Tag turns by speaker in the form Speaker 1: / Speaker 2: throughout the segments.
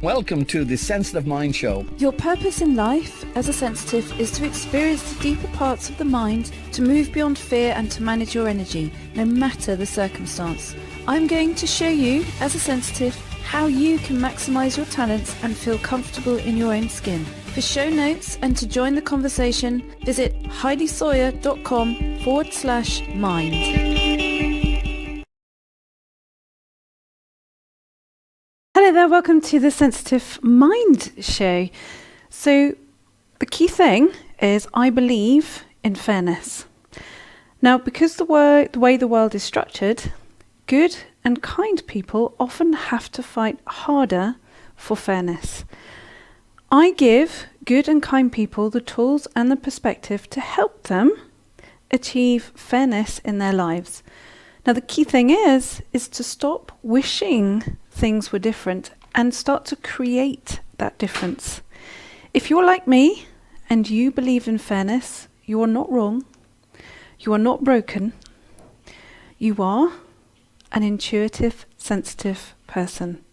Speaker 1: Welcome to the Sensitive Mind Show.
Speaker 2: Your purpose in life as a sensitive is to experience the deeper parts of the mind, to move beyond fear and to manage your energy, no matter the circumstance. I'm going to show you, as a sensitive, how you can maximize your talents and feel comfortable in your own skin. For show notes and to join the conversation, visit HeidiSawyer.com/mind.
Speaker 3: Hello there, welcome to the Sensitive Mind Show. So the key thing is I believe in fairness. Now, because the way the world is structured, good and kind people often have to fight harder for fairness. I give good and kind people the tools and the perspective to help them achieve fairness in their lives. Now, the key thing is to stop wishing things were different and start to create that difference. If you're like me and you believe in fairness, you are not wrong, you are not broken, you are an intuitive, sensitive person.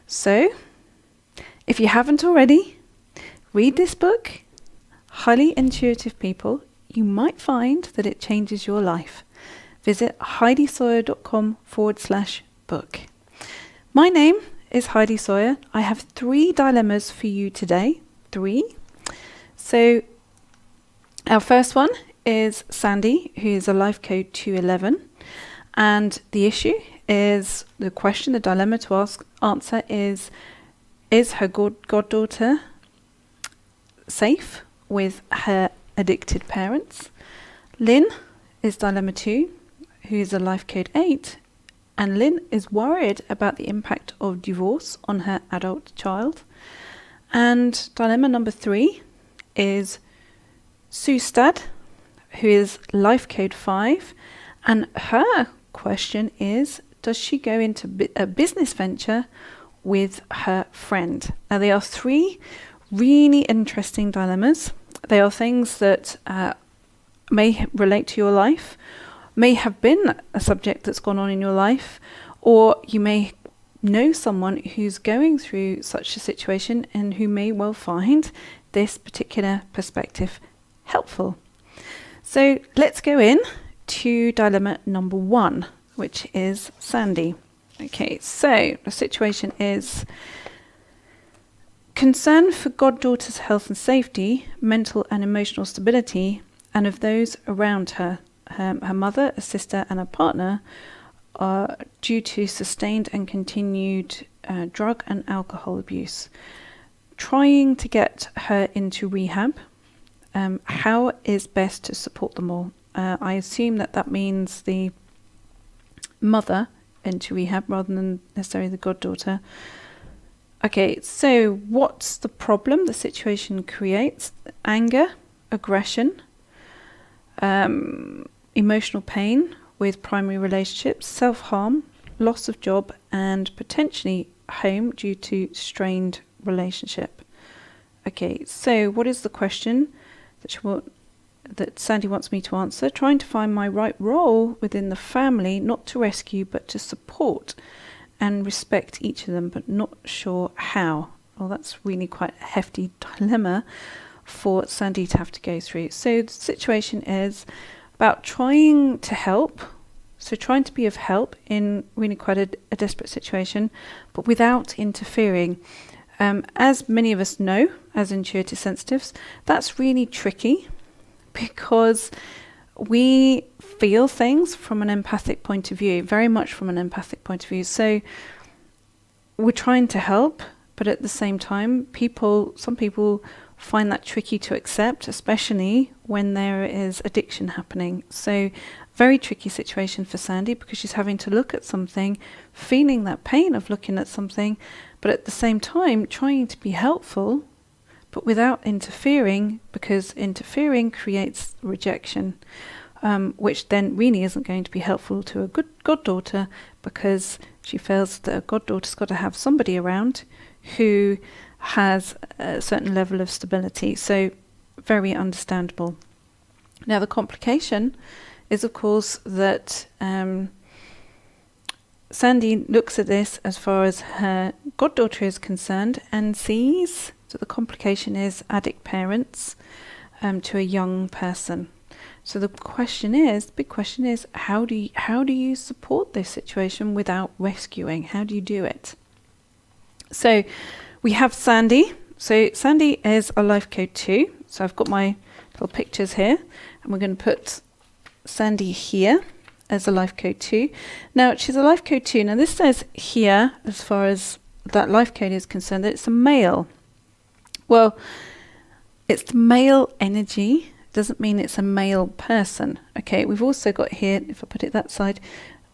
Speaker 3: So, if you haven't already, read this book, Highly Intuitive People. You might find that it changes your life. Visit HeidiSawyer.com/book. My name is Heidi Sawyer. I have 3 dilemmas for you today. 3. So our first one is Sandy, who is a life code 211. And the issue is, the dilemma to answer is her goddaughter safe with her addicted parents? Lynn is dilemma 2, who is a life code 8. And Lynn is worried about the impact of divorce on her adult child. And dilemma number 3 is Sustad, who is life code 5. And her question is, does she go into a business venture with her friend? Now, they are 3 really interesting dilemmas. They are things that may relate to your life, may have been a subject that's gone on in your life, or you may know someone who's going through such a situation and who may well find this particular perspective helpful. So let's go in to dilemma number 1, which is Sandy. Okay, so the situation is concern for goddaughter's health and safety, mental and emotional stability, and of those around her. Her mother, a sister and a partner are due to sustained and continued drug and alcohol abuse. Trying to get her into rehab. How is best to support them all? I assume that means the mother into rehab rather than necessarily the goddaughter. Okay, so what's the problem the situation creates? Anger, aggression, emotional pain with primary relationships, self-harm, loss of job, and potentially home due to strained relationship. Okay, so what is the question that Sandy wants me to answer? Trying to find my right role within the family, not to rescue, but to support and respect each of them, but not sure how. Well, that's really quite a hefty dilemma for Sandy to have to go through. So the situation is about trying to help, so trying to be of help in really quite a desperate situation, but without interfering. As many of us know, as intuitive sensitives, that's really tricky, because we feel things from an empathic point of view, very much from an empathic point of view. So we're trying to help, but at the same time, some people find that tricky to accept, especially when there is addiction happening. So very tricky situation for Sandy, because she's having to look at something, feeling that pain of looking at something, but at the same time trying to be helpful, but without interfering, because interfering creates rejection, which then really isn't going to be helpful to a good goddaughter, because she feels that a goddaughter's got to have somebody around who has a certain level of stability. So very understandable. Now the complication is, of course, that Sandy looks at this as far as her goddaughter is concerned and sees that the complication is addict parents to a young person. So the big question is, how do you support this situation without rescuing? How do you do it? So we have Sandy. So Sandy is a life code 2. So I've got my little pictures here, and we're going to put Sandy here as a life code 2. Now she's a life code 2. Now this says here, as far as that life code is concerned, that it's a male. Well, it's the male energy. Doesn't mean it's a male person. Okay, we've also got here, if I put it that side,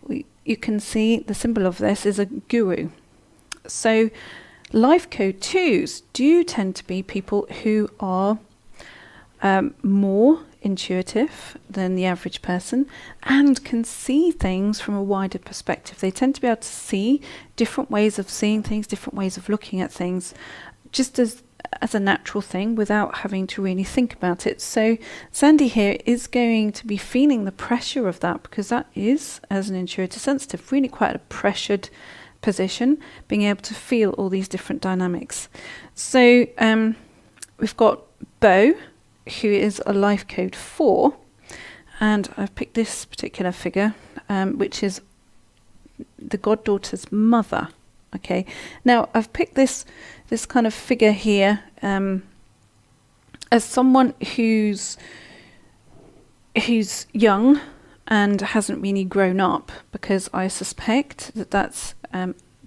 Speaker 3: you can see the symbol of this is a guru. So life code 2s do tend to be people who are more intuitive than the average person and can see things from a wider perspective. They tend to be able to see different ways of seeing things, different ways of looking at things, just as a natural thing without having to really think about it. So Sandy here is going to be feeling the pressure of that, because that is, as an intuitive sensitive, really quite a pressured position, being able to feel all these different dynamics. So we've got Bo, who is a life code 4, and I've picked this particular figure, which is the goddaughter's mother. Okay, now I've picked this kind of figure here as someone who's young and hasn't really grown up, because I suspect that that's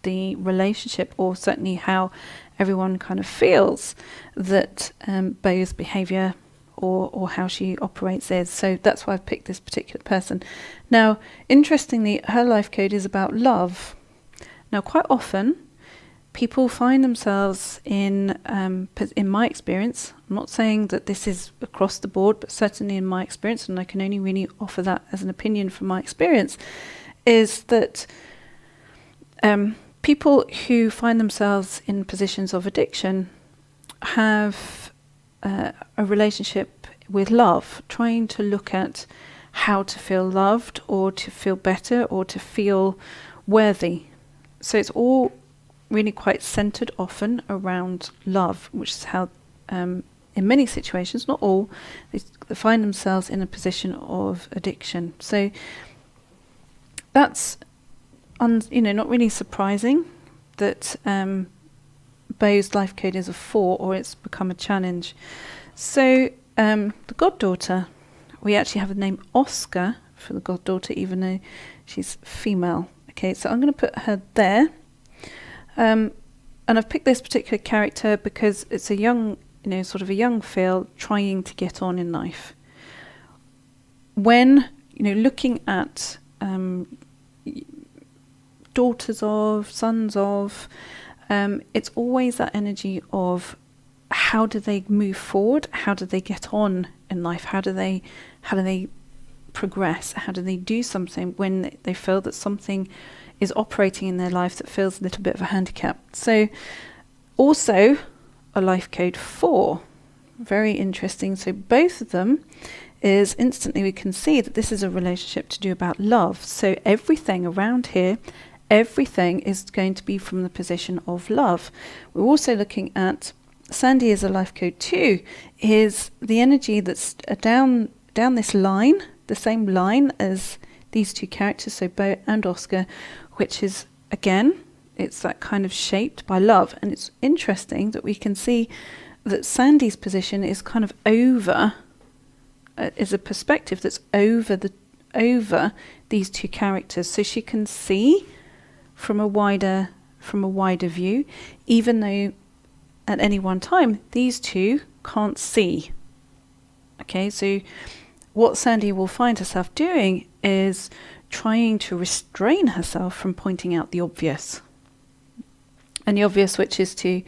Speaker 3: the relationship, or certainly how everyone kind of feels that Bo's behaviour or how she operates is. So that's why I've picked this particular person. Now, interestingly, her life code is about love. Now, quite often, people find themselves in my experience, I'm not saying that this is across the board, but certainly in my experience, and I can only really offer that as an opinion from my experience, is that people who find themselves in positions of addiction have a relationship with love, trying to look at how to feel loved, or to feel better, or to feel worthy. So it's all really quite centered often around love, which is how in many situations, not all, they find themselves in a position of addiction. So that's not really surprising that Bo's life code is a 4, or it's become a challenge. So the goddaughter, we actually have the name Oscar for the goddaughter, even though she's female. Okay, so I'm going to put her there. And I've picked this particular character because it's a young, sort of a young feel trying to get on in life. When, looking at daughters of, sons of, it's always that energy of how do they move forward? How do they get on in life? How do they progress? How do they do something when they feel that something is operating in their life that feels a little bit of a handicap? So also a life code 4, very interesting. So both of them is instantly we can see that this is a relationship to do about love. So everything around here, everything is going to be from the position of love. We're also looking at Sandy as a life code 2, is the energy that's down this line, the same line as these two characters, so Bo and Oscar, which is, again, it's that kind of shaped by love. And it's interesting that we can see that Sandy's position is kind of over is a perspective that's over these two characters, so she can see from a wider view, even though at any one time these two can't see. Okay, so what Sandy will find herself doing is trying to restrain herself from pointing out the obvious. And the obvious, which is to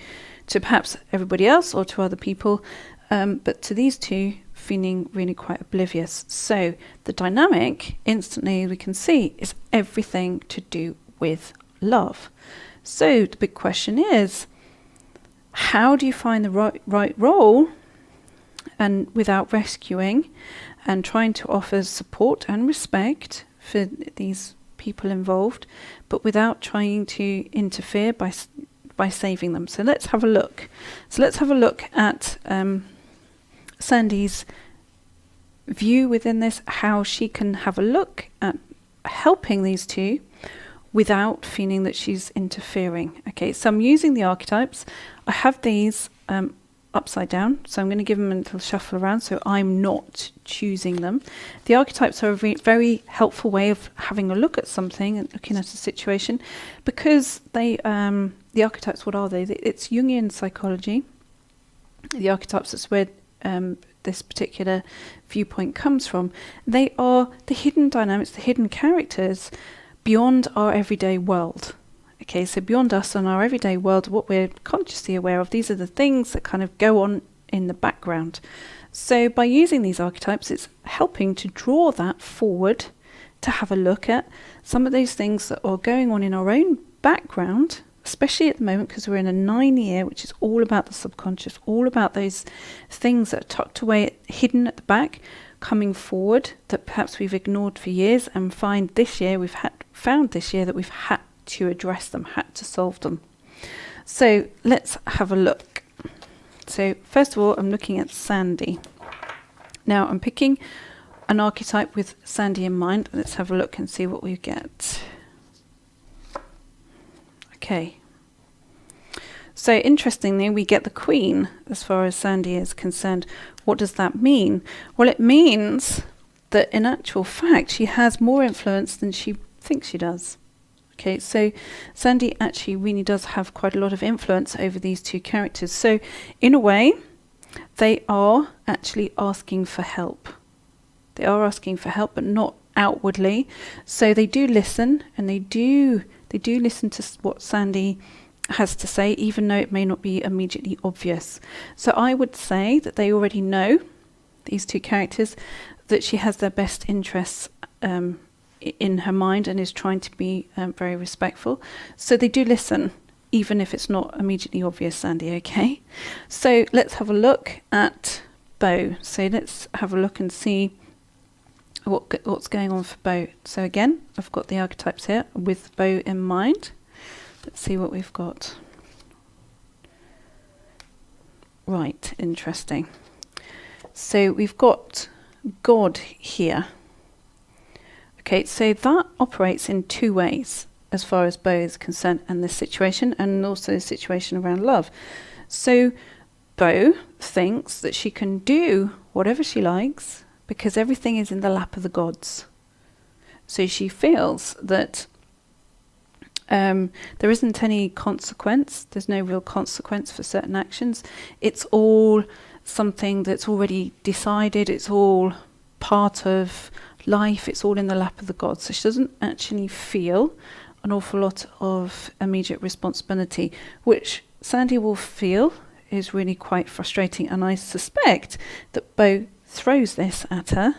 Speaker 3: perhaps everybody else or to other people, but to these two, feeling really quite oblivious. So the dynamic, instantly we can see, is everything to do with love. So the big question is, how do you find the right role, and without rescuing, and trying to offer support and respect for these people involved, but without trying to interfere by saving them? So let's have a look. So let's have a look at Sandy's view within this, how she can have a look at helping these two without feeling that she's interfering. Okay, so I'm using the archetypes. I have these upside down, so I'm going to give them a little shuffle around, so I'm not choosing them. The archetypes are a very helpful way of having a look at something and looking at a situation, because they, the archetypes, what are they? It's Jungian psychology. The archetypes, that's where this particular viewpoint comes from. They are the hidden dynamics, the hidden characters beyond our everyday world. Okay, so beyond us and our everyday world, what we're consciously aware of, these are the things that kind of go on in the background. So by using these archetypes, it's helping to draw that forward, to have a look at some of those things that are going on in our own background, especially at the moment, because we're in a 9 year, which is all about the subconscious, all about those things that are tucked away, hidden at the back, coming forward, that perhaps we've ignored for years, and found this year that we've had to address them, had to solve them. So let's have a look. So first of all, I'm looking at Sandy. Now I'm picking an archetype with Sandy in mind. Let's have a look and see what we get. Okay. So interestingly, we get the Queen as far as Sandy is concerned. What does that mean? Well, it means that in actual fact, she has more influence than she thinks she does. Okay, so Sandy actually really does have quite a lot of influence over these two characters. So in a way, they are actually asking for help. They are asking for help, but not outwardly. So they do listen, and they do listen to what Sandy has to say, even though it may not be immediately obvious. So I would say that they already know, these two characters, that she has their best interests in her mind and is trying to be very respectful. So they do listen, even if it's not immediately obvious, Sandy, okay? So let's have a look at Beau. So let's have a look and see what's going on for Beau. So again, I've got the archetypes here with Beau in mind. Let's see what we've got. Right, interesting. So we've got God here. Okay, so that operates in two ways as far as Beau is concerned, and this situation, and also the situation around love. So Beau thinks that she can do whatever she likes because everything is in the lap of the gods. So she feels that there isn't any consequence. There's no real consequence for certain actions. It's all something that's already decided. It's all part of life. It's all in the lap of the gods. So she doesn't actually feel an awful lot of immediate responsibility, which Sandy will feel is really quite frustrating. And I suspect that Beau throws this at her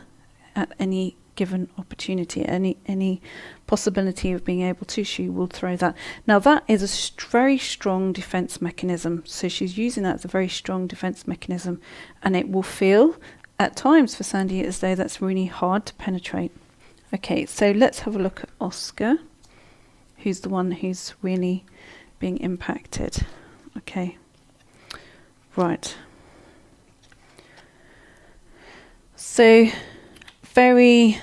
Speaker 3: at any given opportunity, any possibility of being able to, she will throw that. Now that is a very strong defense mechanism. So she's using that as a very strong defense mechanism, and it will feel at times for Sandy as though that's really hard to penetrate. Okay, so let's have a look at Oscar, who's the one who's really being impacted. Okay, right. So very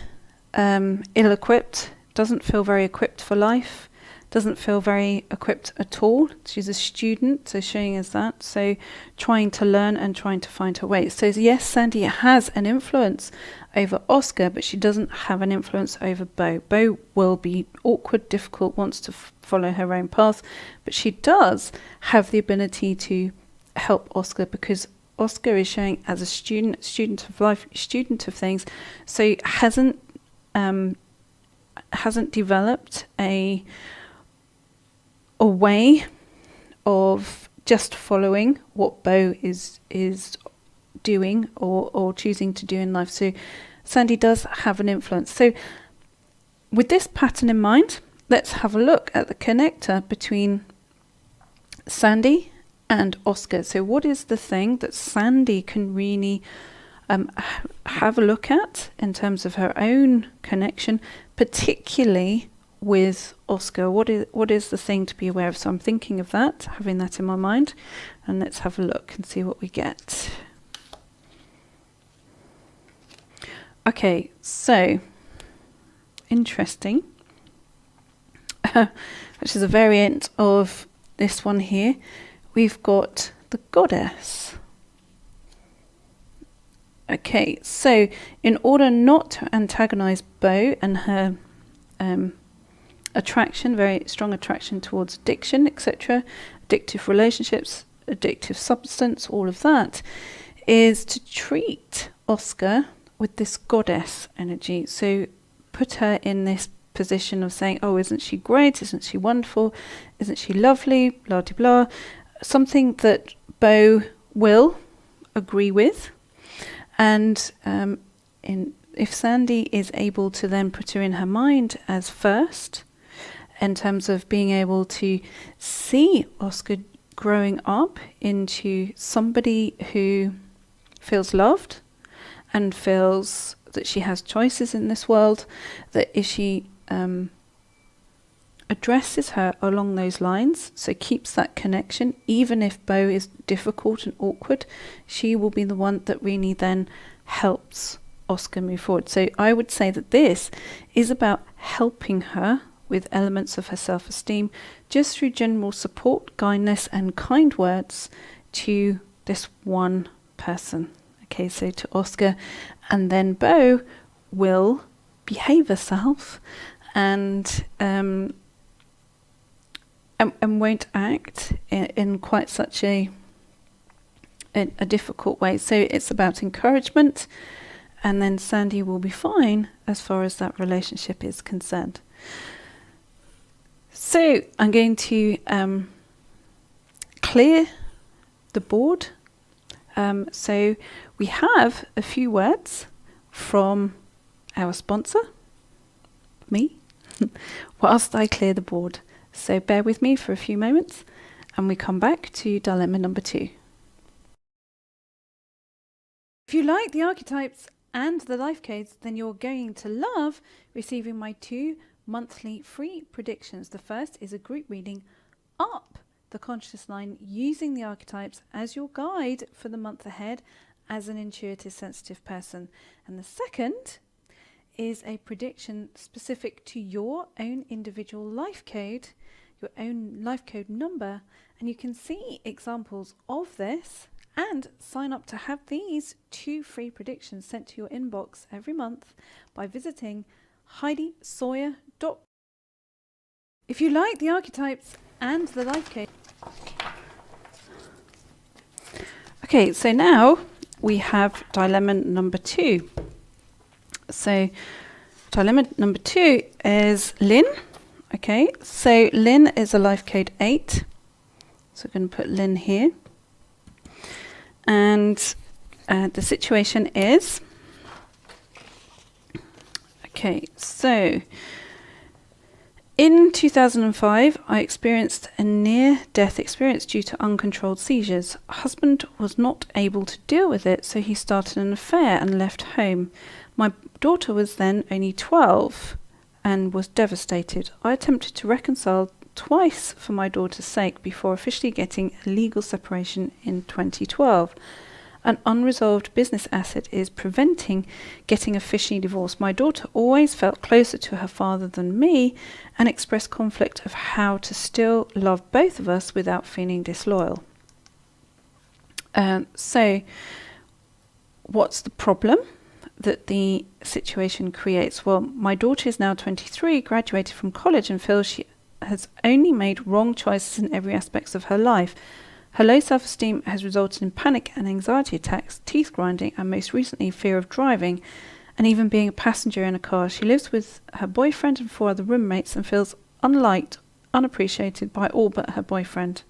Speaker 3: ill-equipped, doesn't feel very equipped for life, doesn't feel very equipped at all. She's a student, so showing us that. So trying to learn and trying to find her way. So yes, Sandy has an influence over Oscar, but she doesn't have an influence over Bo. Bo will be awkward, difficult, wants to follow her own path, but she does have the ability to help Oscar, because Oscar is showing as a student of life, student of things, so hasn't developed a way of just following what Bo is doing or choosing to do in life. So Sandy does have an influence. So with this pattern in mind, let's have a look at the connector between Sandy and Oscar. So what is the thing that Sandy can really have a look at in terms of her own connection, particularly with Oscar? What is the thing to be aware of? So I'm thinking of that, having that in my mind, and let's have a look and see what we get. Okay, so interesting, which is a variant of this one here. We've got the goddess. Okay, so in order not to antagonize Bo and her attraction, very strong attraction towards addiction, etc., addictive relationships, addictive substance, all of that, is to treat Oscar with this goddess energy. So put her in this position of saying, oh, isn't she great? Isn't she wonderful? Isn't she lovely? Blah, blah, blah. Something that Bo will agree with. And if Sandy is able to then put her in her mind as first, in terms of being able to see Oscar growing up into somebody who feels loved and feels that she has choices in this world, that if she addresses her along those lines, so keeps that connection, even if Bo is difficult and awkward, she will be the one that really then helps Oscar move forward. So I would say that this is about helping her with elements of her self-esteem just through general support, kindness and kind words to this one person. Okay, so to Oscar, and then Bo will behave herself and won't act in quite such a difficult way. So it's about encouragement, and then Sandy will be fine as far as that relationship is concerned. So I'm going to clear the board. So we have a few words from our sponsor, me, whilst I clear the board. So bear with me for a few moments and we come back to dilemma number 2. If you like the archetypes and the life codes, then you're going to love receiving my 2 monthly free predictions. The first is a group reading up the conscious line using the archetypes as your guide for the month ahead as an intuitive sensitive person. And the second is a prediction specific to your own individual life code, your own life code number, and you can see examples of this and sign up to have these 2 free predictions sent to your inbox every month by visiting HeidiSawyer.com. If you like the archetypes and the life code. Okay, so now we have dilemma number 2. So dilemma number 2 is Lynn. Okay, so Lynn is a life code 8. So we're going to put Lynn here. And the situation is, okay, so in 2005, I experienced a near-death experience due to uncontrolled seizures. Husband was not able to deal with it, so he started an affair and left home. My daughter was then only 12 and was devastated. I attempted to reconcile twice for my daughter's sake before officially getting a legal separation in 2012. An unresolved business asset is preventing getting officially divorced. My daughter always felt closer to her father than me and expressed conflict of how to still love both of us without feeling disloyal. So what's the problem that the situation creates? Well, my daughter is now 23, graduated from college, and feels she has only made wrong choices in every aspect of her life. Her low self-esteem has resulted in panic and anxiety attacks, teeth grinding, and most recently fear of driving and even being a passenger in a car. She lives with her boyfriend and 4 other roommates and feels unliked, unappreciated by all but her boyfriend.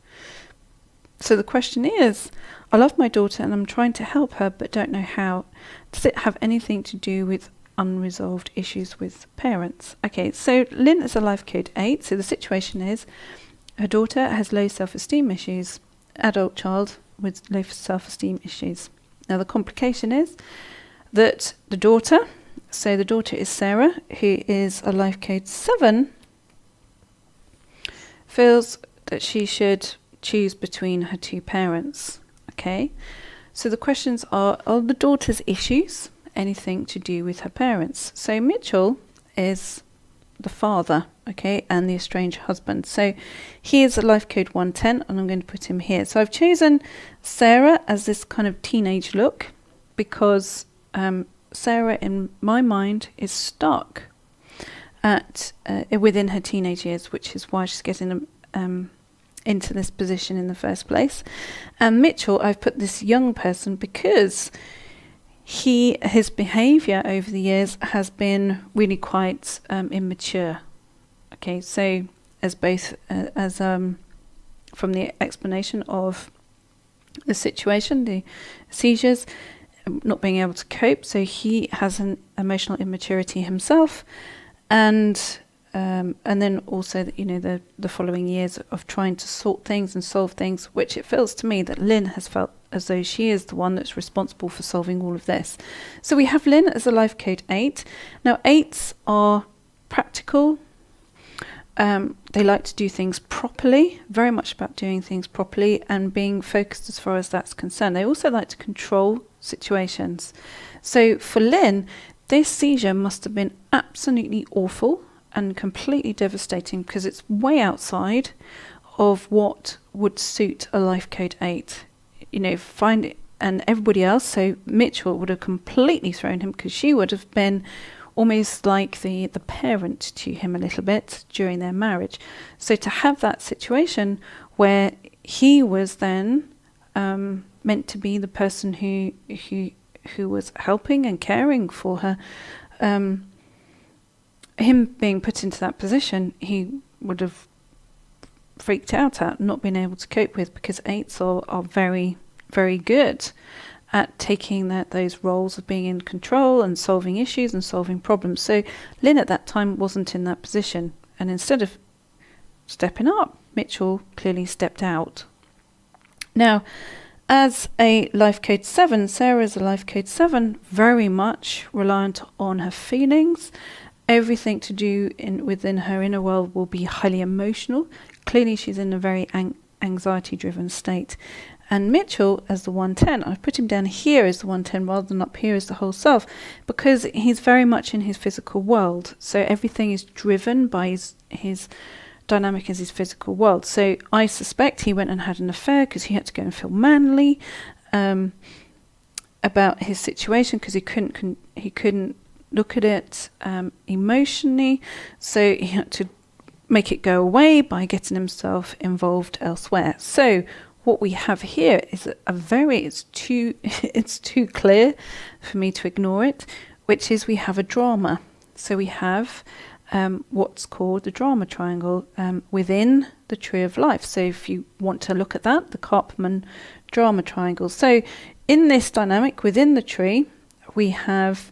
Speaker 3: So the question is, I love my daughter and I'm trying to help her but don't know how. Does it have anything to do with unresolved issues with parents? Okay, so Lynn is a life code 8. So the situation is her daughter has low self-esteem issues. Adult child with low self-esteem issues. Now the complication is that the daughter is Sarah, who is a life code 7, feels that she should choose between her 2 parents. Okay, so the questions are the daughter's issues anything to do with her parents? So Mitchell is the father, okay, and the estranged husband. So he is a life code 110, and I'm going to put him here. So I've chosen Sarah as this kind of teenage look because Sarah, in my mind, is stuck at within her teenage years, which is why she's getting into this position in the first place. And Mitchell, I've put this young person because his behaviour over the years has been really quite immature. Okay, so as both from the explanation of the situation, the seizures, not being able to cope, so he has an emotional immaturity himself, and then also the following years of trying to sort things and solve things, which it feels to me that Lynn has felt as though she is the one that's responsible for solving all of this. So we have Lynn as a life code 8. Now 8s are practical. They like to do things properly, very much about doing things properly and being focused as far as that's concerned. They also like to control situations. So for Lynn, this seizure must have been absolutely awful and completely devastating because it's way outside of what would suit a life code 8. Find it, and everybody else, so Mitchell would have completely thrown him because she would have been almost like the parent to him a little bit during their marriage. So to have that situation where he was then meant to be the person who was helping and caring for her, him being put into that position, he would have freaked out at, not being able to cope with, because 8s are very, very good at taking those roles of being in control and solving issues and solving problems. So Lynn at that time wasn't in that position, and instead of stepping up, Mitchell clearly stepped out. Now, as a life code 7, Sarah is a life code 7, very much reliant on her feelings. Everything to do within her inner world will be highly emotional. Clearly she's in a very anxiety-driven state. And Mitchell as the 110, I've put him down here as the 110 rather than up here as the whole self, because he's very much in his physical world. So everything is driven by his dynamic as his physical world. So I suspect he went and had an affair because he had to go and feel manly about his situation, because he couldn't look at it emotionally, so he had to make it go away by getting himself involved elsewhere. So what we have here is it's too clear for me to ignore it, which is we have a drama. So we have what's called the drama triangle within the tree of life. So if you want to look at that, the Karpman drama triangle. So in this dynamic within the tree, we have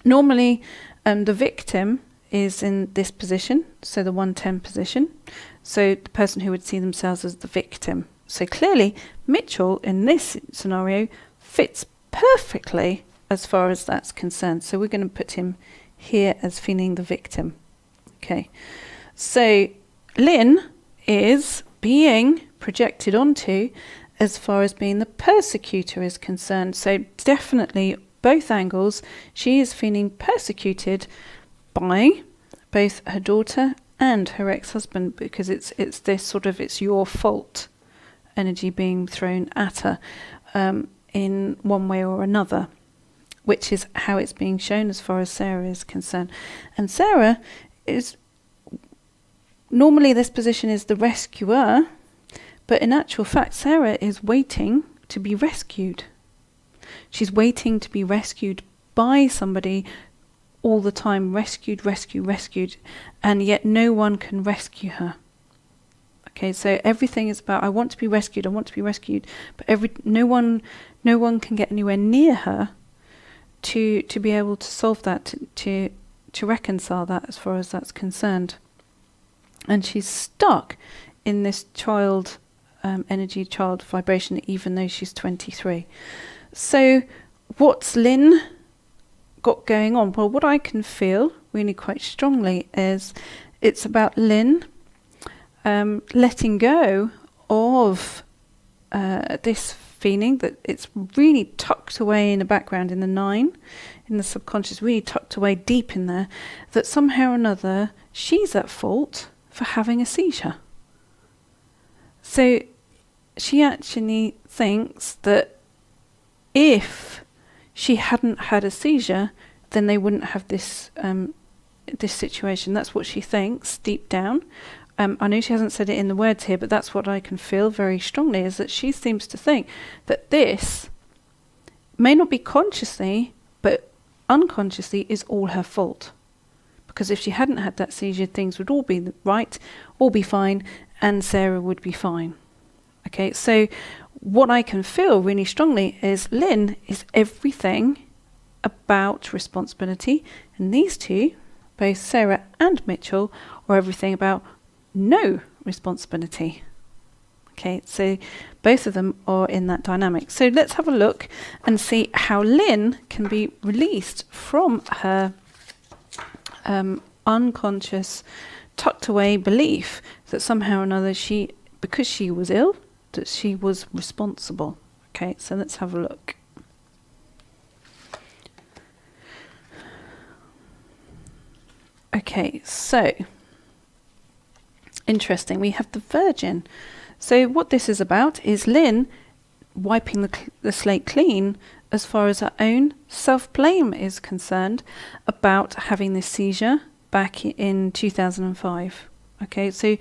Speaker 3: normally the victim is in this position, so the 110 position. So the person who would see themselves as the victim. So clearly Mitchell in this scenario fits perfectly as far as that's concerned. So we're going to put him here as feeling the victim. Okay. So Lynn is being projected onto as far as being the persecutor is concerned. So definitely both angles. She is feeling persecuted by both her daughter and her ex-husband, because it's this sort of it's your fault energy being thrown at her in one way or another, which is how it's being shown as far as Sarah is concerned. And Sarah is normally, this position is the rescuer, but in actual fact Sarah is waiting to be rescued. She's waiting to be rescued by somebody all the time, rescued, and yet no one can rescue her. Okay, so everything is about, I want to be rescued, but no one can get anywhere near her to be able to solve that, to reconcile that as far as that's concerned. And she's stuck in this child energy, child vibration, even though she's 23. So what's Lynn got going on? Well, what I can feel really quite strongly is it's about Lynn letting go of this feeling that it's really tucked away in the background, in the 9, in the subconscious, really tucked away deep in there, that somehow or another she's at fault for having a seizure. So she actually thinks that if she hadn't had a seizure, then they wouldn't have this this situation. That's what she thinks deep down. I know she hasn't said it in the words here, but that's what I can feel very strongly, is that she seems to think that this may not be consciously, but unconsciously is all her fault. Because if she hadn't had that seizure, things would all be right, all be fine, and Sarah would be fine. Okay, so what I can feel really strongly is Lynn is everything about responsibility, and these two, both Sarah and Mitchell, are everything about no responsibility. Okay, so both of them are in that dynamic. So let's have a look and see how Lynn can be released from her unconscious, tucked away belief that somehow or another she, because she was ill, that she was responsible. Okay, so let's have a look. Okay, so interesting. We have the Virgin. So what this is about is Lynn wiping the slate clean as far as her own self-blame is concerned about having this seizure back in 2005. Okay, so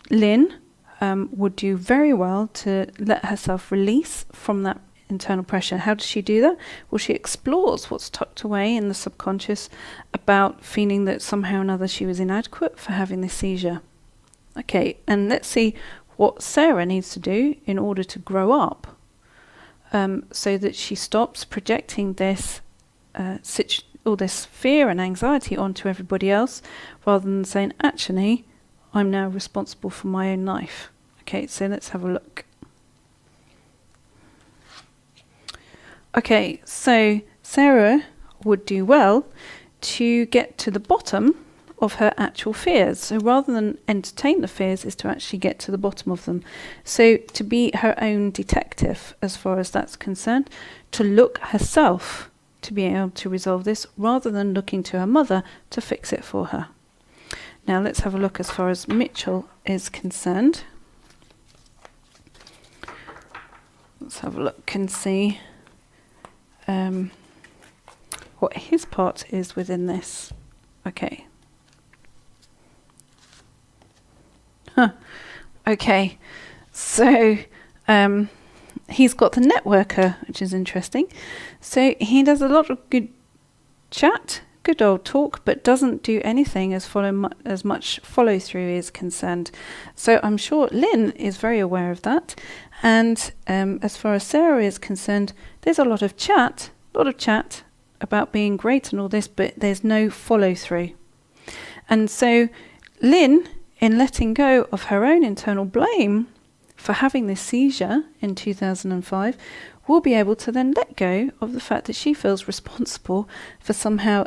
Speaker 3: Lynn would do very well to let herself release from that internal pressure. How does she do that? Well, she explores what's tucked away in the subconscious about feeling that somehow or another she was inadequate for having this seizure. Okay, and let's see what Sarah needs to do in order to grow up, so that she stops projecting this all this fear and anxiety onto everybody else, rather than saying, actually, I'm now responsible for my own life. Okay, so let's have a look. Okay, so Sarah would do well to get to the bottom of her actual fears. So rather than entertain the fears, is to actually get to the bottom of them. So to be her own detective as far as that's concerned, to look herself to be able to resolve this, rather than looking to her mother to fix it for her. Now let's have a look as far as Mitchell is concerned. Let's have a look and see what his part is within this. Okay. Okay, so he's got the networker, which is interesting. So he does a lot of good chat, good old talk, but doesn't do anything as much follow through is concerned. So I'm sure Lynn is very aware of that. And as far as Sarah is concerned, there's a lot of chat about being great and all this, but there's no follow through. And so Lynn, in letting go of her own internal blame for having this seizure in 2005, will be able to then let go of the fact that she feels responsible for somehow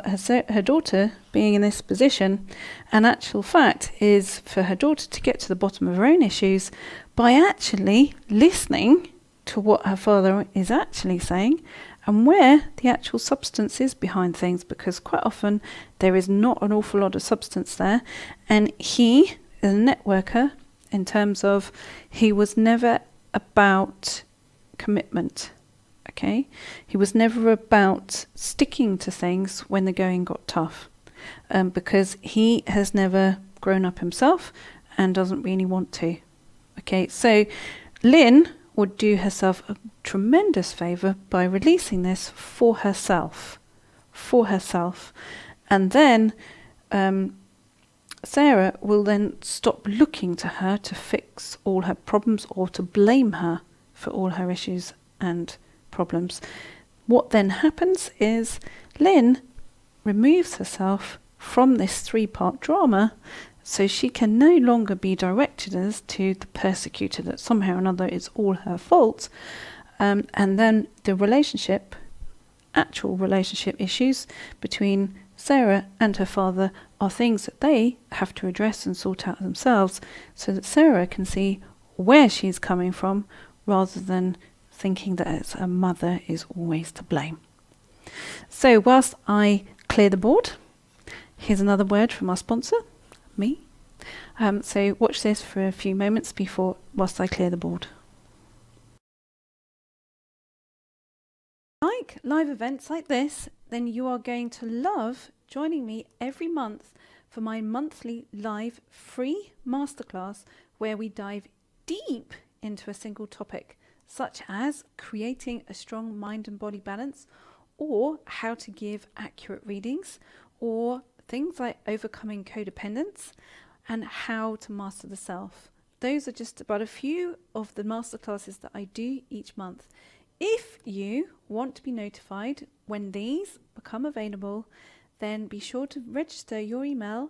Speaker 3: her daughter being in this position. And actual fact is for her daughter to get to the bottom of her own issues by actually listening to what her father is actually saying and where the actual substance is behind things, because quite often there is not an awful lot of substance there. And he is a networker in terms of he was never about commitment. Okay, he was never about sticking to things when the going got tough, because he has never grown up himself and doesn't really want to. Okay, so Lynn would do herself a tremendous favour by releasing this for herself, and then Sarah will then stop looking to her to fix all her problems or to blame her for all her issues and problems. What then happens is Lynn removes herself from this 3-part drama, so she can no longer be directed as to the persecutor, that somehow or another it's all her fault. And then the actual relationship issues between Sarah and her father are things that they have to address and sort out themselves, so that Sarah can see where she's coming from rather than thinking that her mother is always to blame. So whilst I clear the board, here's another word from our sponsor, me. So watch this for a few moments whilst I clear the board. Like live events like this, then you are going to love joining me every month for my monthly live free masterclass, where we dive deep into a single topic, such as creating a strong mind and body balance, or how to give accurate readings, or things like overcoming codependence and how to master the self. Those are just about a few of the masterclasses that I do each month. If you want to be notified when these become available, then be sure to register your email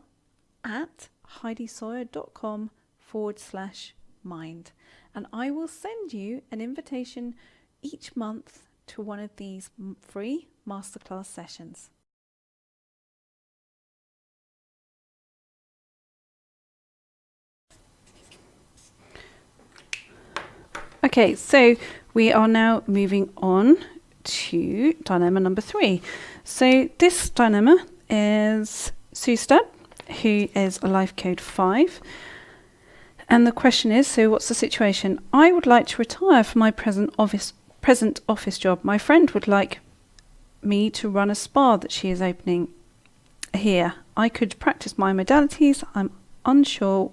Speaker 3: at heidisawyer.com/mind, and I will send you an invitation each month to one of these free masterclass sessions. Okay, so we are now moving on to dilemma number 3. So this dilemma is Sustad, who is a life code 5. And the question is, so what's the situation? I would like to retire from my present office job. My friend would like me to run a spa that she is opening here. I could practice my modalities. I'm unsure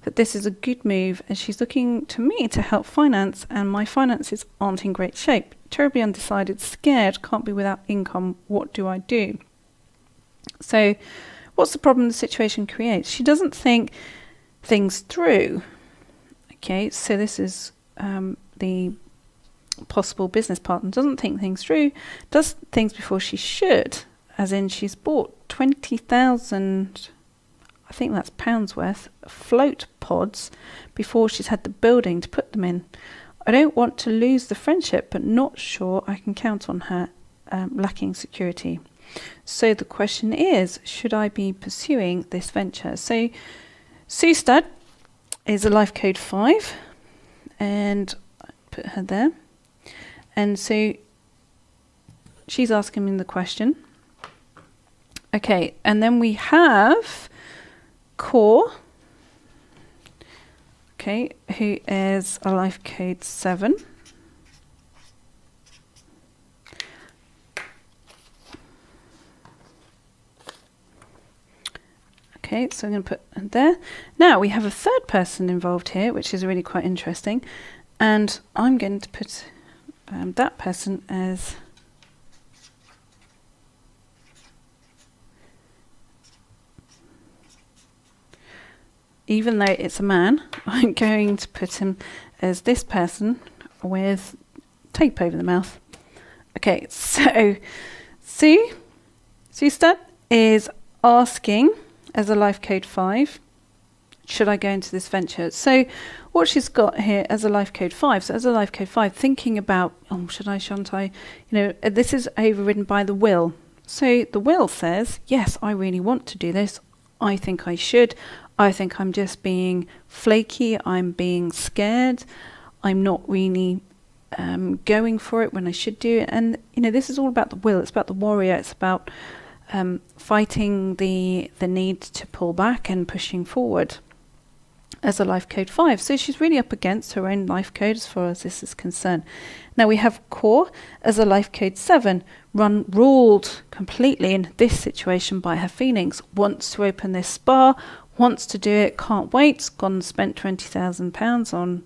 Speaker 3: that this is a good move, as she's looking to me to help finance, and my finances aren't in great shape. Terribly undecided, scared, can't be without income. What do I do? So what's the problem the situation creates? She doesn't think things through. Okay, so this is the possible business partner. Doesn't think things through, does things before she should, as in she's bought 20,000, I think that's pounds worth, float pods before she's had the building to put them in. I don't want to lose the friendship, but not sure I can count on her, lacking security. So the question is, should I be pursuing this venture? So Sustad is a life code 5, and I put her there. And so she's asking me the question. Okay, and then we have Core, okay, who is a life code 7. Okay, so I'm going to put it there. Now we have a third person involved here, which is really quite interesting, and I'm going to put that person as even though it's a man, I'm going to put him as this person with tape over the mouth. Okay, so Sustad is asking, as a life code 5, should I go into this venture? So what she's got here as a life code 5, so as a life code 5, thinking about, should I, shan't I? This is overridden by the will. So the will says, yes, I really want to do this. I think I should. I think I'm just being flaky. I'm being scared. I'm not really going for it when I should do it. And this is all about the will. It's about the warrior. It's about fighting the need to pull back and pushing forward as a life code 5. So she's really up against her own life code as far as this is concerned. Now we have Core as a life code 7, ruled completely in this situation by her feelings, wants to open this spa, wants to do it, can't wait, gone and spent £20,000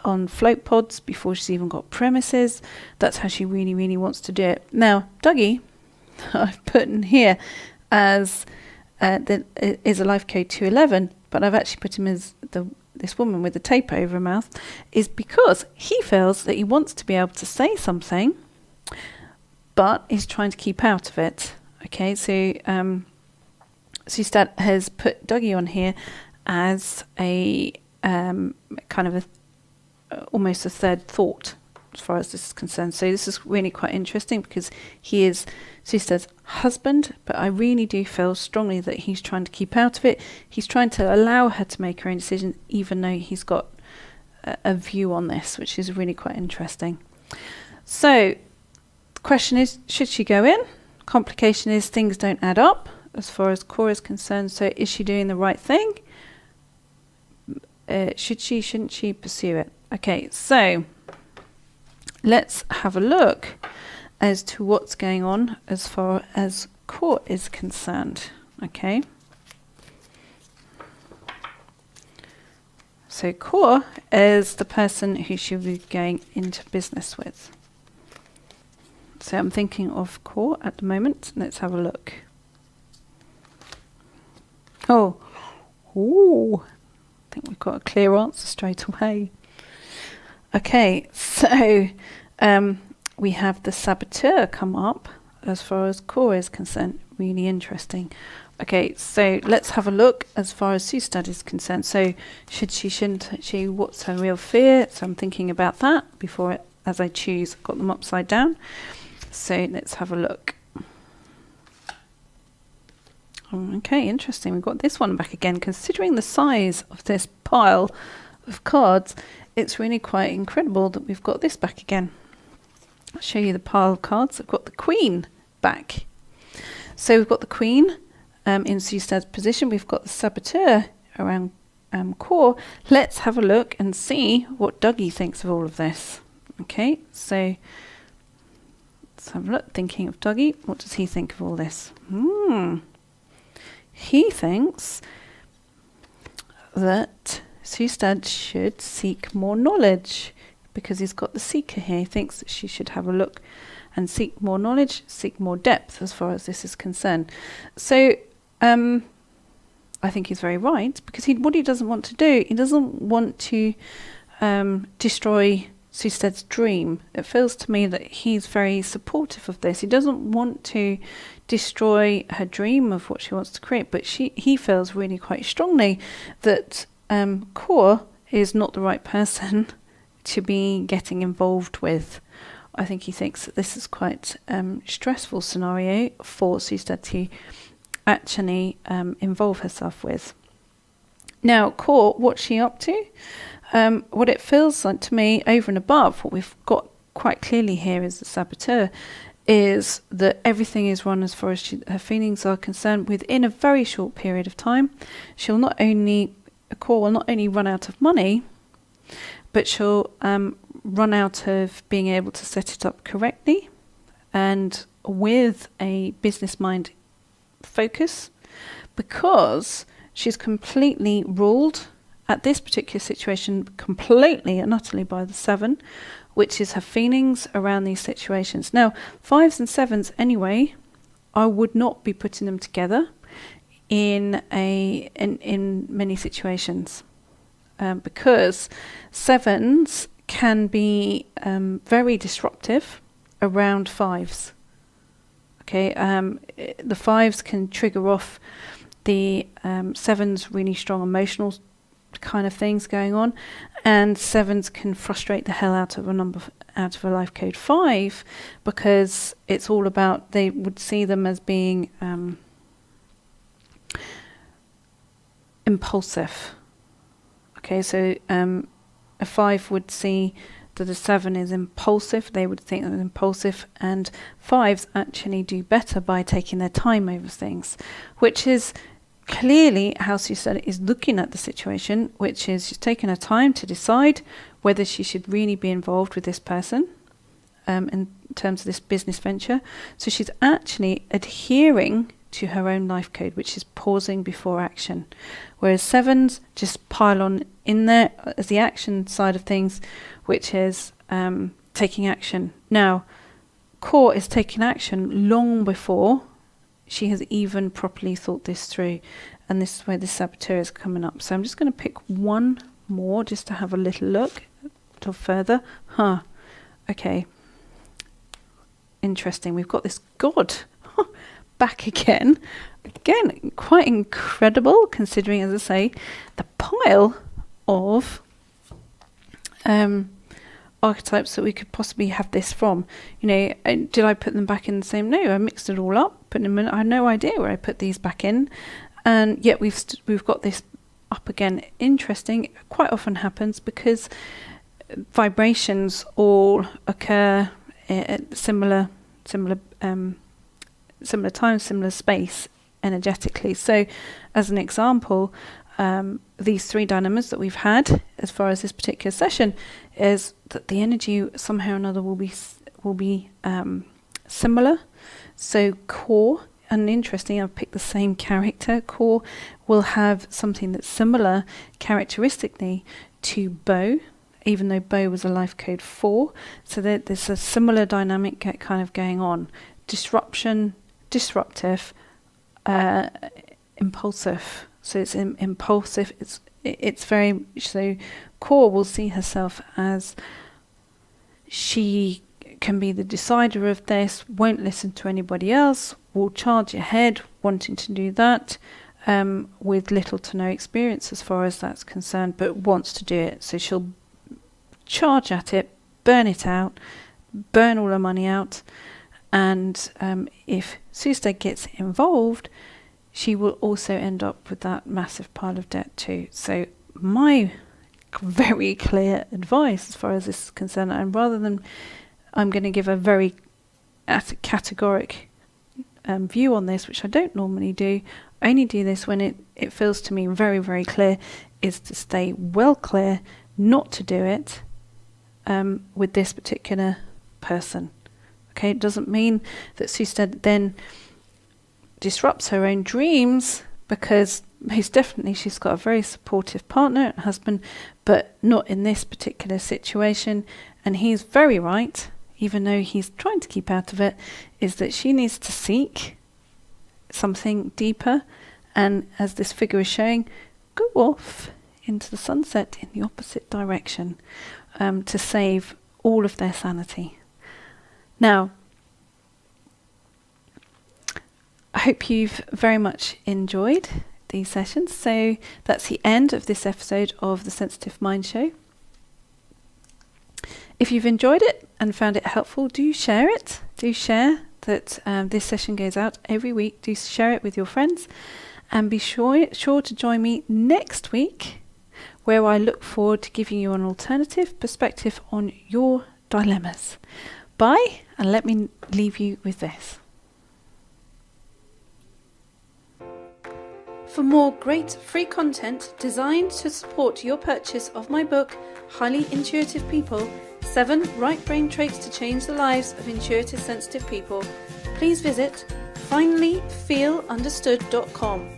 Speaker 3: on float pods before she's even got premises. That's how she really, really wants to do it. Now, Dougie, I've put in here as is a life code 211, but I've actually put him as this woman with the tape over her mouth, is because he feels that he wants to be able to say something, but he's trying to keep out of it. Okay, so Sustad has put Dougie on here as a kind of almost a third thought as far as this is concerned. So this is really quite interesting because he is Sustad's husband, but I really do feel strongly that he's trying to keep out of it. He's trying to allow her to make her own decision, even though he's got a view on this, which is really quite interesting. So the question is, should she go in? Complication is things don't add up as far as Core is concerned. So is she doing the right thing? Should she, shouldn't she pursue it? Okay, so let's have a look as to what's going on as far as Core is concerned. Okay. So Core is the person who she'll be going into business with. So I'm thinking of Core at the moment. Let's have a look. Oh, ooh. I think we've got a clear answer straight away. Okay, so we have the Saboteur come up as far as Core is concerned. Really interesting. Okay, so let's have a look as far as Sustad is concerned. So should she, shouldn't she, what's her real fear? So I'm thinking about that before, as I choose, I've got them upside down. So let's have a look. Okay, interesting. We've got this one back again. Considering the size of this pile of cards, it's really quite incredible that we've got this back again. I'll show you the pile of cards. I've got the Queen back. So we've got the Queen in Sustad's position. We've got the Saboteur around Core. Let's have a look and see what Dougie thinks of all of this. Okay, so let's have a look. Thinking of Dougie, what does he think of all this? He thinks that Sustad should seek more knowledge because he's got the Seeker here. He thinks that she should have a look and seek more knowledge, seek more depth as far as this is concerned. So I think he's very right because what he doesn't want to do, he doesn't want to destroy Sustad's dream. It feels to me that he's very supportive of this. He doesn't want to destroy her dream of what she wants to create, but he feels really quite strongly that Core is not the right person to be getting involved with. I think he thinks that this is quite stressful scenario for Sustad to actually involve herself with. Now, Core, what's she up to? What it feels like to me, over and above what we've got quite clearly here is the Saboteur, is that everything is run as far as her feelings are concerned within a very short period of time. Core will not only run out of money, but she'll run out of being able to set it up correctly and with a business mind focus, because she's completely ruled at this particular situation completely and utterly by the 7, which is her feelings around these situations. Now, 5s and 7s anyway, I would not be putting them together in many situations because 7s can be very disruptive around 5s. Okay, the 5s can trigger off the 7s really strong emotional kind of things going on, and 7s can frustrate the hell out of a life code 5 because it's all about, they would see them as being impulsive. Okay, so a 5 would see that a 7 is impulsive. They would think they're impulsive, and 5s actually do better by taking their time over things, which is clearly how Suzette is looking at the situation, which is she's taken her time to decide whether she should really be involved with this person in terms of this business venture. So she's actually adhering to her own life code, which is pausing before action, whereas 7s just pile on in there as the action side of things, which is taking action. Now, Core is taking action long before she has even properly thought this through, and this is where the saboteur is coming up. So I'm just going to pick one more just to have a little look a little further. Okay, interesting. We've got this God back again, quite incredible, considering, as I say, the pile of archetypes that we could possibly have this from. You know, did I put them back in the same? No, I mixed it all up, put them in. I had no idea where I put these back in, and yet we've got this up again. Interesting. Quite often happens because vibrations all occur at similar time, similar space energetically. So, as an example, these 3 dilemmas that we've had as far as this particular session is that the energy somehow or another will be similar. So Core, and interesting, I've picked the same character. Core will have something that's similar characteristically to Bo, even though Bo was a life code 4. So there's a similar dynamic kind of going on. Disruptive, impulsive. So it's impulsive. It's very, so Core will see herself as she can be the decider of this, won't listen to anybody else, will charge ahead wanting to do that, with little to no experience as far as that's concerned, but wants to do it. So she'll charge at it, burn it out, burn all her money out, and if Suzette gets involved, she will also end up with that massive pile of debt too. So my very clear advice as far as this is concerned, and rather than I'm going to give a very categoric view on this, which I don't normally do, I only do this when it feels to me very, very clear, is to stay well clear not to do it with this particular person. Okay, it doesn't mean that Suzette then disrupts her own dreams, because most definitely she's got a very supportive partner and husband, but not in this particular situation. And he's very right, even though he's trying to keep out of it, is that she needs to seek something deeper, and as this figure is showing, go off into the sunset in the opposite direction to save all of their sanity. Now, I hope you've very much enjoyed these sessions. So that's the end of this episode of the Sensitive Mind Show. If you've enjoyed it and found it helpful, do share it. Do share that this session goes out every week. Do share it with your friends, and be sure to join me next week, where I look forward to giving you an alternative perspective on your dilemmas. Bye, and let me leave you with this. For more great free content designed to support your purchase of my book, Highly Intuitive People, 7 Right Brain Traits to Change the Lives of Intuitive Sensitive People, please visit finallyfeelunderstood.com.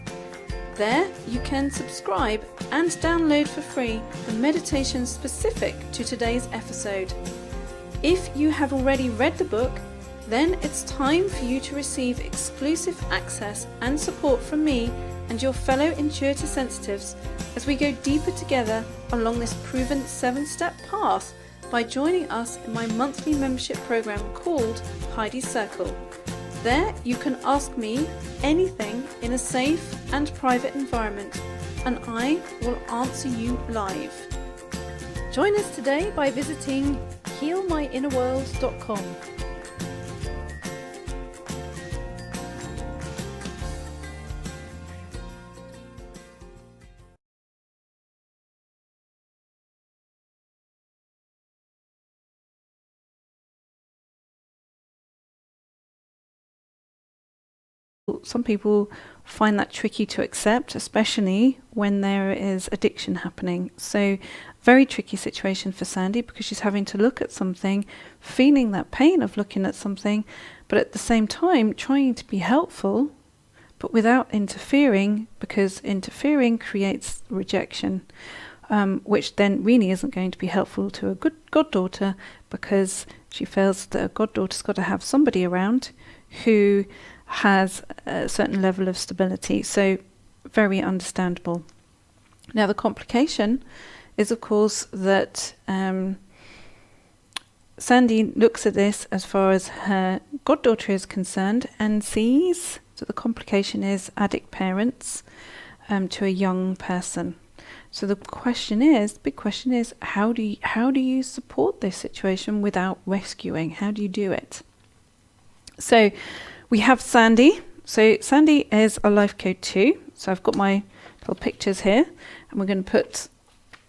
Speaker 3: There you can subscribe and download for free the meditation specific to today's episode. If you have already read the book, then it's time for you to receive exclusive access and support from me and your fellow intuitive sensitives as we go deeper together along this proven 7-step path by joining us in my monthly membership program called Heidi's Circle. There you can ask me anything in a safe and private environment, and I will answer you live. Join us today by visiting healmyinnerworld.com. Some people find that tricky to accept, especially when there is addiction happening. So very tricky situation for Sandy, because she's having to look at something, feeling that pain of looking at something, but at the same time trying to be helpful, but without interfering, because interfering creates rejection, which then really isn't going to be helpful to a good goddaughter, because she feels that a goddaughter's got to have somebody around who has a certain level of stability. So very understandable. Now the complication is, of course, that Sandy looks at this as far as her goddaughter is concerned and sees that the complication is addict parents to a young person. So the big question is, how do you support this situation without rescuing? How do you do it? So we have Sandy. So Sandy is a life code 2. So I've got my little pictures here, and we're going to put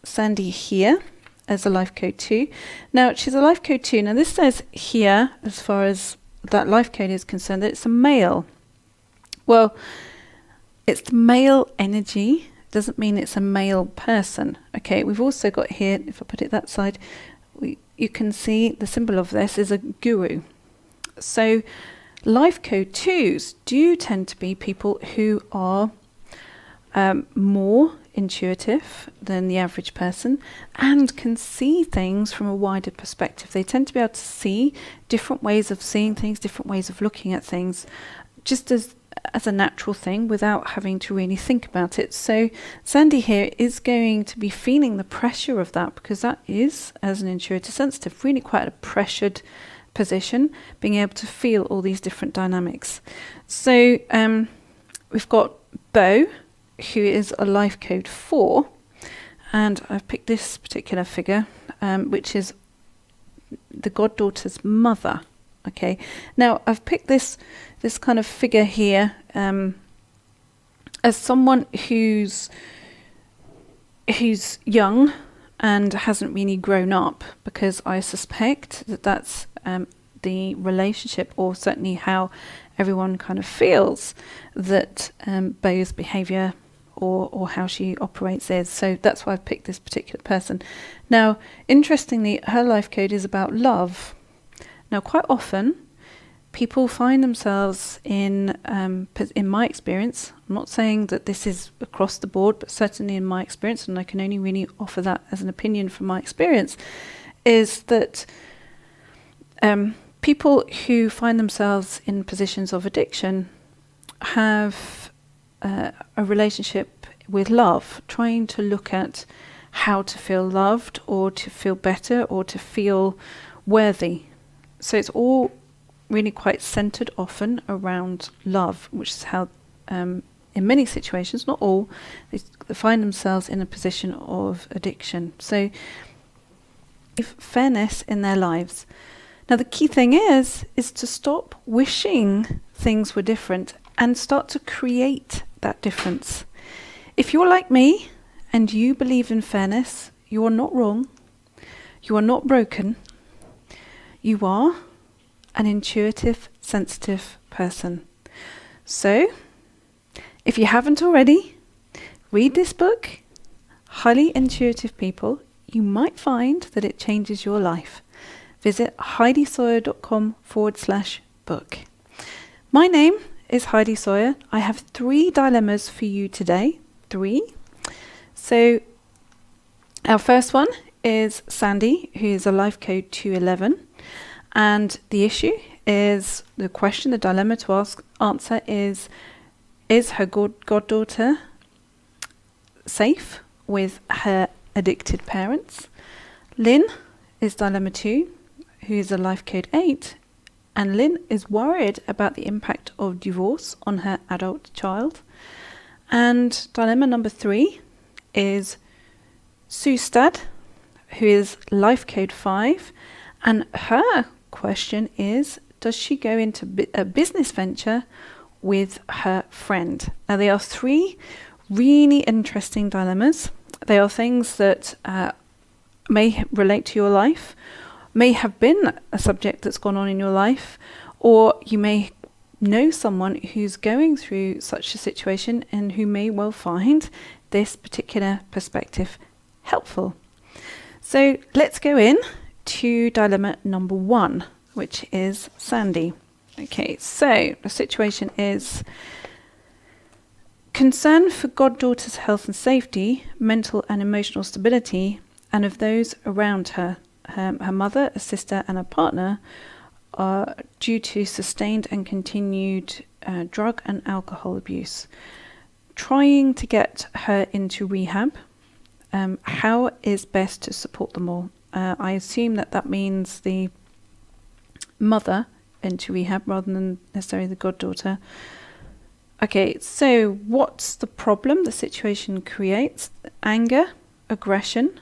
Speaker 3: Sandy here as a life code 2. Now she's a life code 2. Now this says here, as far as that life code is concerned, that it's a male. Well, it's the male energy. Doesn't mean it's a male person. Okay, we've also got here, if I put it that side, you can see the symbol of this is a guru. So life code 2s do tend to be people who are more intuitive than the average person and can see things from a wider perspective. They tend to be able to see different ways of seeing things, different ways of looking at things, just as a natural thing without having to really think about it. So Sandy here is going to be feeling the pressure of that, because that is, as an intuitive sensitive, really quite a pressured position, being able to feel all these different dynamics. So we've got Bo, who is a life code 4, and I've picked this particular figure, which is the goddaughter's mother. Okay, now I've picked this kind of figure here as someone who's young and hasn't really grown up, because I suspect that that's the relationship, or certainly how everyone kind of feels that Bo's behaviour or how she operates is. So that's why I've picked this particular person. Now, interestingly, her life code is about love. Now, quite often, people find themselves in my experience, I'm not saying that this is across the board, but certainly in my experience, and I can only really offer that as an opinion from my experience, is that people who find themselves in positions of addiction have a relationship with love, trying to look at how to feel loved, or to feel better, or to feel worthy. So it's all really quite centered often around love, which is how in many situations, not all, they find themselves in a position of addiction. So fairness in their lives. Now the key thing is to stop wishing things were different and start to create that difference. If you're like me and you believe in fairness, you are not wrong, you are not broken. You are an intuitive, sensitive person. So, if you haven't already, read this book, Highly Intuitive People. You might find that it changes your life. Visit HeidiSawyer.com/book. My name is Heidi Sawyer. I have 3 dilemmas for you today. 3. So, our first one is Sandy, who is a life code 211. And the issue is, the dilemma to answer is her goddaughter safe with her addicted parents? Lynn is dilemma 2, who is a life code 8, and Lynn is worried about the impact of divorce on her adult child. And dilemma number 3 is Sustad, who is life code 5, and her question is, does she go into a business venture with her friend? Now, they are 3 really interesting dilemmas. They are things that may relate to your life, may have been a subject that's gone on in your life, or you may know someone who's going through such a situation and who may well find this particular perspective helpful. So let's go in to dilemma number 1, which is Sandy. Okay, so the situation is concern for goddaughter's health and safety, mental and emotional stability, and of those around her. Her mother, a sister, and a partner are due to sustained and continued drug and alcohol abuse. Trying to get her into rehab. How is best to support them all? I assume that means the mother into rehab rather than necessarily the goddaughter. Okay, so what's the problem the situation creates? Anger, aggression,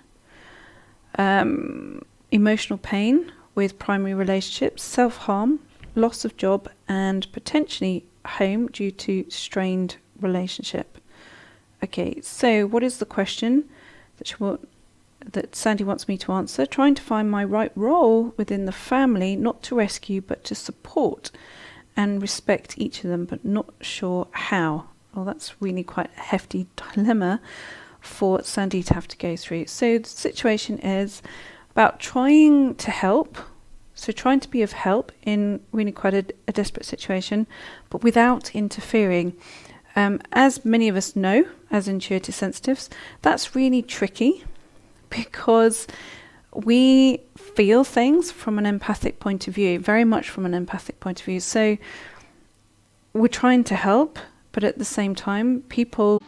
Speaker 3: emotional pain with primary relationships, self-harm, loss of job, and potentially home due to strained relationship. Okay, so what is the question that Sandy wants me to answer? Trying to find my right role within the family, not to rescue, but to support and respect each of them, but not sure how. Well, that's really quite a hefty dilemma for Sandy to have to go through. So the situation is about trying to help, so trying to be of help in really quite a desperate situation, but without interfering. As many of us know, as intuitive sensitives, that's really tricky because we feel things from an empathic point of view, very much from an empathic point of view. So we're trying to help, but at the same time, people...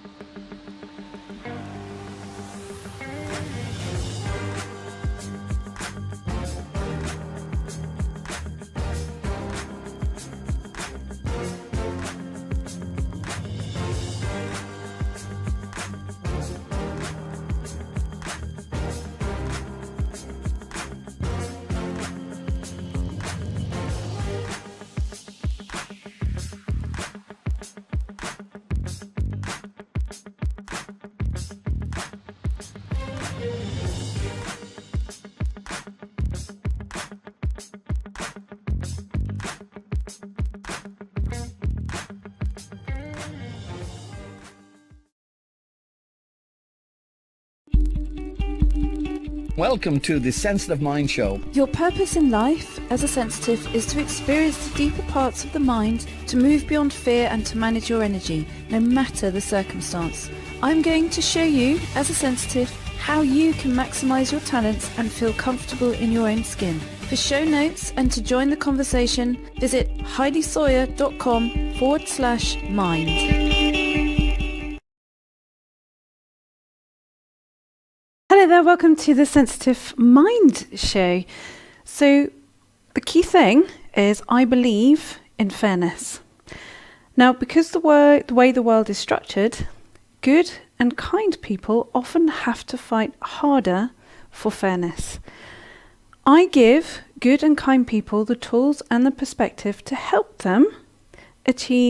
Speaker 1: Welcome to the Sensitive Mind Show.
Speaker 2: Your purpose in life as a sensitive is to experience the deeper parts of the mind, to move beyond fear and to manage your energy, no matter the circumstance. I'm going to show you, as a sensitive, how you can maximize your talents and feel comfortable in your own skin. For show notes and to join the conversation, visit HeidiSawyer.com/mind.
Speaker 3: Hello there, welcome to the Sensitive Mind Show. So the key thing is I believe in fairness. Now, because the way the world is structured, good and kind people often have to fight harder for fairness. I give good and kind people the tools and the perspective to help them achieve